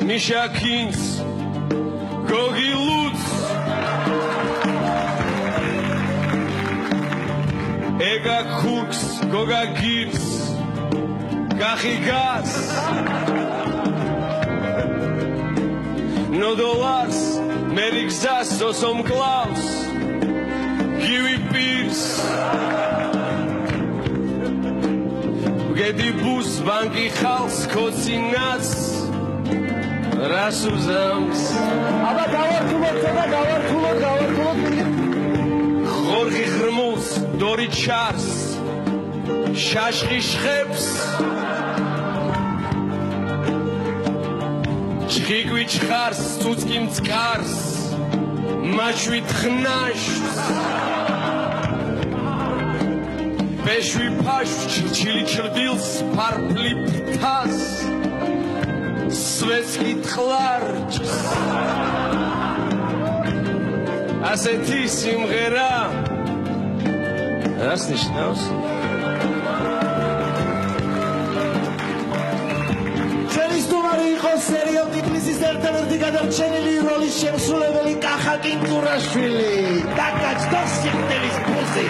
Misha Kings, Gogi Lutz, Ega Cooks, Goga Gibbs, Gachi Gas, Nodolars, Merik Zas, Osom Klaus, Kiwi Pierce, Gedi Bus, Banki Khals, Kotsinats, Rasuzams. Aba gavartulot. Jorge Hrmus, Dori Chars, Shashki Shcheps, Chikwi Chars, Tutskim Tskars, Mashwit Khnash, Peshwi Pash, Chili Childils, Parpli Ptas, Svetsky Tkhlarch. ასეთი სიმღერა რას ნიშნავს? ჩვენი სტუმარი იყო სერიალ ტიფლისის ერთ-ერთი გადარჩენილი როლის შემსრულებელი კახა კინძურაშვილი. დაკაჩ და სიხტელის ფუზი.